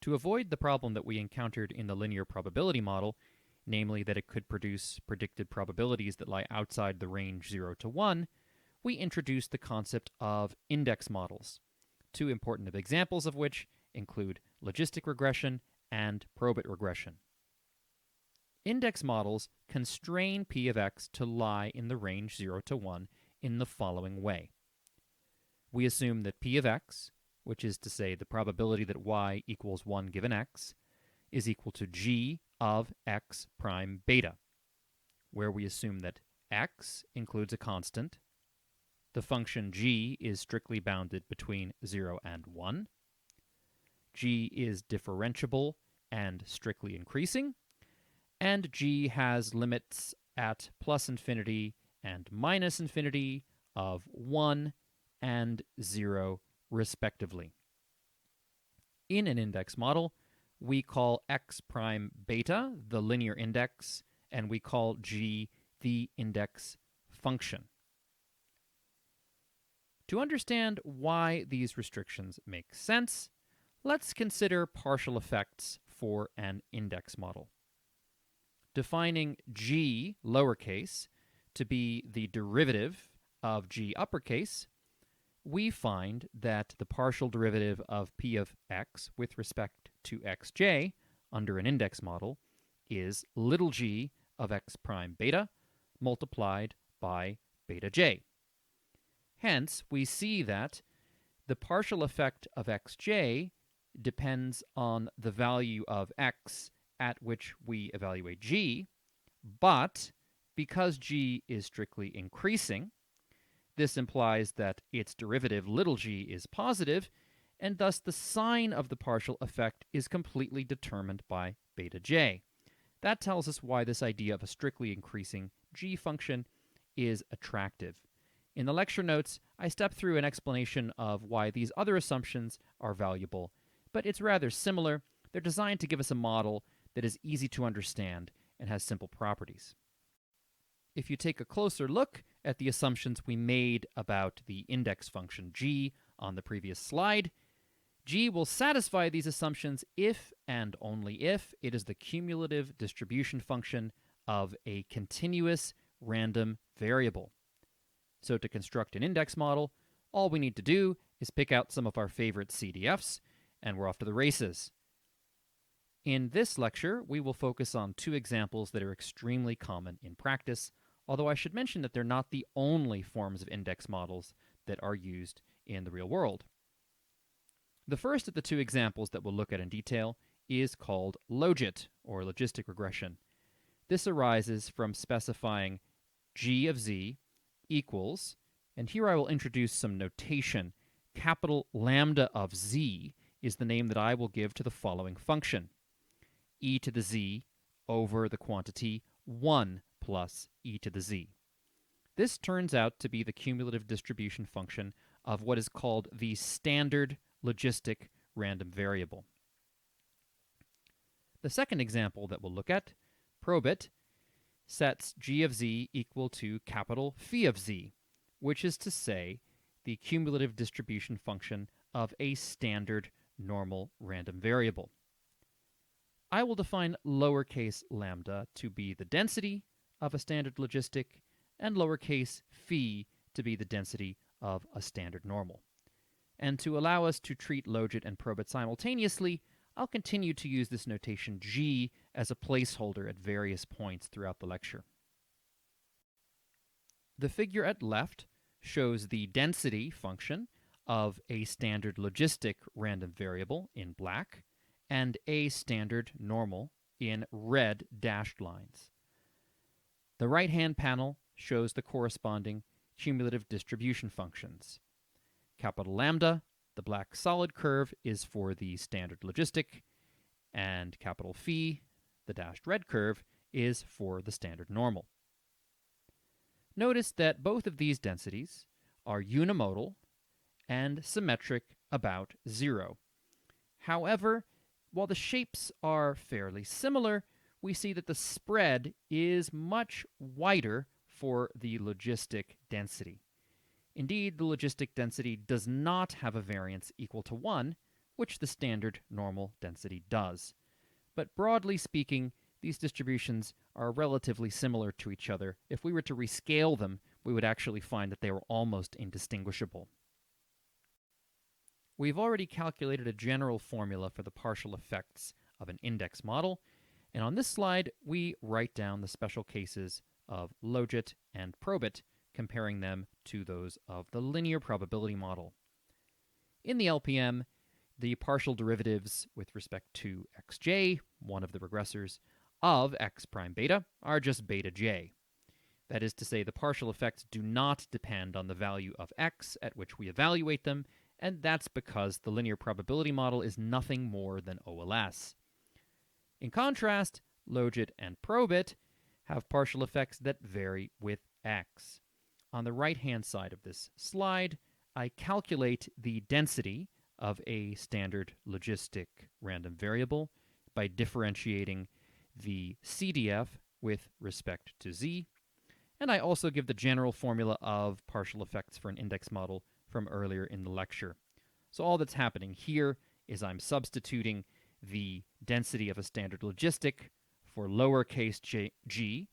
To avoid the problem that we encountered in the linear probability model, namely that it could produce predicted probabilities that lie outside the range 0 to 1, we introduced the concept of index models, two important examples of which include logistic regression and probit regression. Index models constrain p of x to lie in the range 0 to 1 in the following way. We assume that p of x, which is to say the probability that y equals 1 given x, is equal to g of x prime beta, where we assume that x includes a constant, the function g is strictly bounded between 0 and 1, g is differentiable and strictly increasing, and g has limits at plus infinity and minus infinity of 1 and 0 respectively. In an index model, we call x prime beta the linear index, and we call g the index function. To understand why these restrictions make sense, let's consider partial effects for an index model. Defining g lowercase to be the derivative of g uppercase, we find that the partial derivative of p of x with respect to xj under an index model is little g of x prime beta multiplied by beta j. Hence, we see that the partial effect of xj depends on the value of x at which we evaluate g, but because g is strictly increasing, this implies that its derivative little g is positive, and thus the sign of the partial effect is completely determined by beta j. That tells us why this idea of a strictly increasing g function is attractive. In the lecture notes, I step through an explanation of why these other assumptions are valuable, but it's rather similar. They're designed to give us a model that is easy to understand and has simple properties. If you take a closer look at the assumptions we made about the index function g on the previous slide, g will satisfy these assumptions if and only if it is the cumulative distribution function of a continuous random variable. So to construct an index model, all we need to do is pick out some of our favorite CDFs, and we're off to the races. In this lecture, we will focus on two examples that are extremely common in practice, although I should mention that they're not the only forms of index models that are used in the real world. The first of the two examples that we'll look at in detail is called logit, or logistic regression. This arises from specifying g of z equals, and here I will introduce some notation. Capital lambda of z is the name that I will give to the following function: e to the z over the quantity 1 plus e to the z. This turns out to be the cumulative distribution function of what is called the standard logistic random variable. The second example that we'll look at, probit, sets g of z equal to capital phi of z, which is to say the cumulative distribution function of a standard normal random variable. I will define lowercase lambda to be the density of a standard logistic and lowercase phi to be the density of a standard normal. And to allow us to treat logit and probit simultaneously, I'll continue to use this notation g as a placeholder at various points throughout the lecture. The figure at left shows the density function of a standard logistic random variable in black and a standard normal in red dashed lines. The right-hand panel shows the corresponding cumulative distribution functions. Capital lambda, the black solid curve, is for the standard logistic, and capital phi, the dashed red curve, is for the standard normal. Notice that both of these densities are unimodal and symmetric about 0. However, while the shapes are fairly similar, we see that the spread is much wider for the logistic density. Indeed, the logistic density does not have a variance equal to 1, which the standard normal density does. But broadly speaking, these distributions are relatively similar to each other. If we were to rescale them, we would actually find that they were almost indistinguishable. We've already calculated a general formula for the partial effects of an index model, and on this slide, we write down the special cases of logit and probit, comparing them to those of the linear probability model. In the LPM, the partial derivatives with respect to xj, one of the regressors, of x prime beta are just beta j. That is to say, the partial effects do not depend on the value of x at which we evaluate them, and that's because the linear probability model is nothing more than OLS. In contrast, logit and probit have partial effects that vary with x. On the right-hand side of this slide, I calculate the density of a standard logistic random variable by differentiating the CDF with respect to z, and I also give the general formula of partial effects for an index model from earlier in the lecture. So all that's happening here is I'm substituting the density of a standard logistic for lowercase g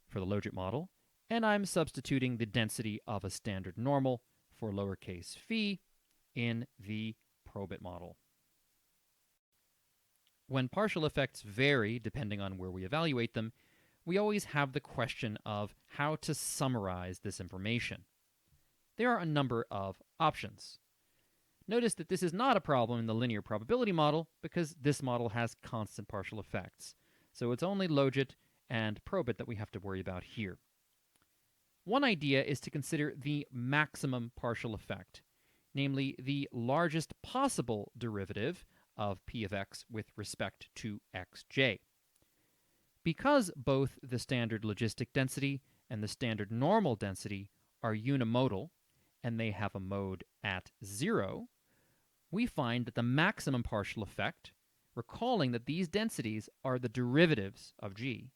for the logit model, and I'm substituting the density of a standard normal for lowercase phi in the probit model. When partial effects vary depending on where we evaluate them, we always have the question of how to summarize this information. There are a number of options. Notice that this is not a problem in the linear probability model because this model has constant partial effects. So it's only logit and probit that we have to worry about here. One idea is to consider the maximum partial effect, namely the largest possible derivative of p of x with respect to xj. Because both the standard logistic density and the standard normal density are unimodal, and they have a mode at 0, we find that the maximum partial effect, recalling that these densities are the derivatives of g,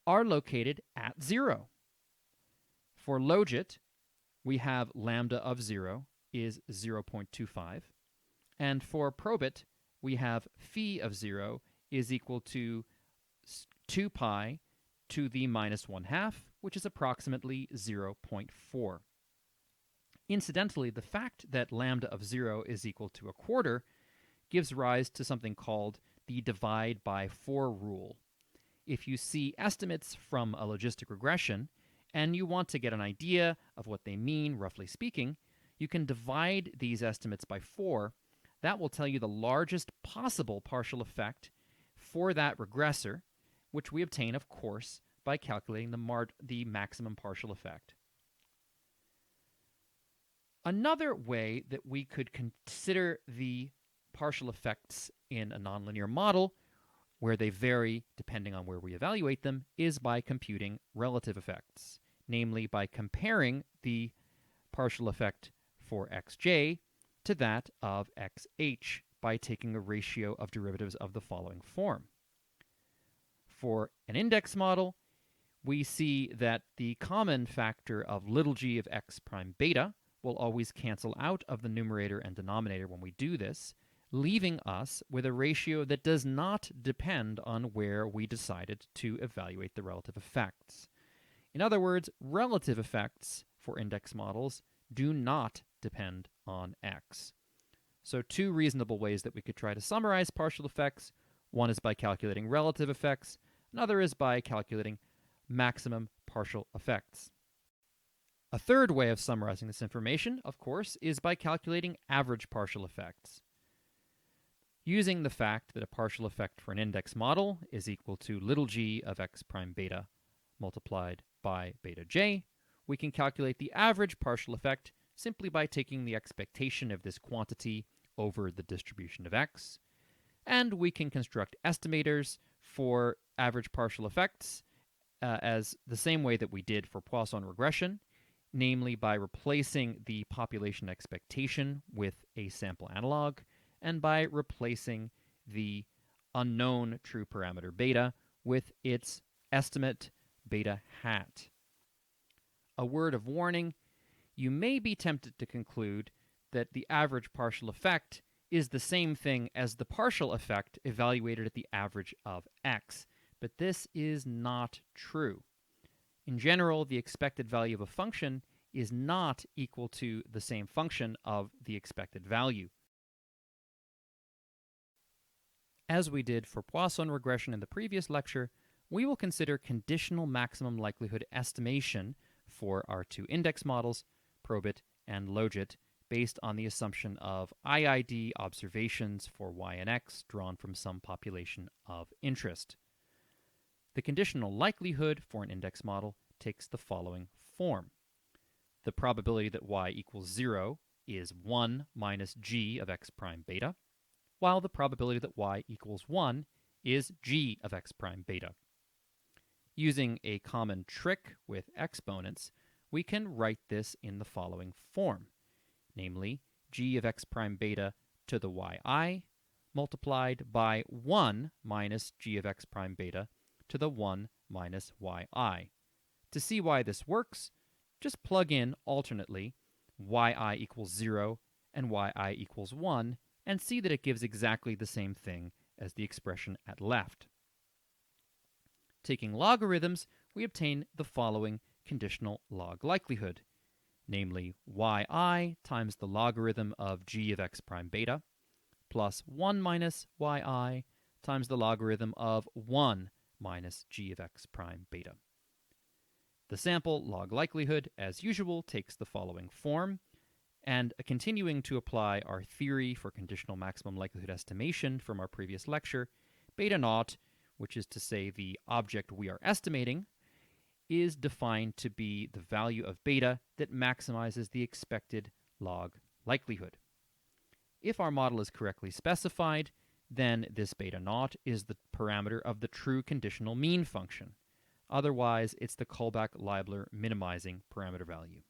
are located at 0. For logit, we have lambda of 0 is 0.25, and for probit, we have phi of 0 is equal to 2 pi to the minus 1/2, which is approximately 0.4. Incidentally, the fact that lambda of 0 is equal to 1/4 gives rise to something called the divide by 4 rule. If you see estimates from a logistic regression and you want to get an idea of what they mean, roughly speaking, you can divide these estimates by 4. That will tell you the largest possible partial effect for that regressor, which we obtain, of course, by calculating the maximum partial effect. Another way that we could consider the partial effects in a nonlinear model, where they vary depending on where we evaluate them, is by computing relative effects, namely by comparing the partial effect for xj to that of xh by taking a ratio of derivatives of the following form. For an index model, we see that the common factor of little g of x prime beta will always cancel out of the numerator and denominator when we do this, leaving us with a ratio that does not depend on where we decided to evaluate the relative effects. In other words, relative effects for index models do not depend on x. So two reasonable ways that we could try to summarize partial effects. One is by calculating relative effects. Another is by calculating maximum partial effects. A third way of summarizing this information, of course, is by calculating average partial effects. Using the fact that a partial effect for an index model is equal to little g of x prime beta multiplied by beta j, we can calculate the average partial effect simply by taking the expectation of this quantity over the distribution of x, and we can construct estimators for average partial effects as the same way that we did for Poisson regression, namely by replacing the population expectation with a sample analog, and by replacing the unknown true parameter beta with its estimate beta hat. A word of warning, you may be tempted to conclude that the average partial effect is the same thing as the partial effect evaluated at the average of x, but this is not true. In general, the expected value of a function is not equal to the same function of the expected value. As we did for Poisson regression in the previous lecture, we will consider conditional maximum likelihood estimation for our two index models, Probit and Logit, based on the assumption of IID observations for y and x drawn from some population of interest. The conditional likelihood for an index model takes the following form. The probability that y equals 0 is 1 minus g of x prime beta, while the probability that y equals 1 is g of x prime beta. Using a common trick with exponents, we can write this in the following form, namely g of x prime beta to the yi multiplied by 1 minus g of x prime beta to the 1 minus yi. To see why this works, just plug in alternately yi equals 0 and yi equals 1 and see that it gives exactly the same thing as the expression at left. Taking logarithms, we obtain the following conditional log likelihood, namely yi times the logarithm of g of x prime beta plus 1 minus yi times the logarithm of 1 minus g of x prime beta. The sample log likelihood, as usual, takes the following form, and continuing to apply our theory for conditional maximum likelihood estimation from our previous lecture, beta naught, which is to say the object we are estimating, is defined to be the value of beta that maximizes the expected log likelihood. If our model is correctly specified, then this beta naught is the parameter of the true conditional mean function. Otherwise, it's the Kullback-Leibler minimizing parameter value.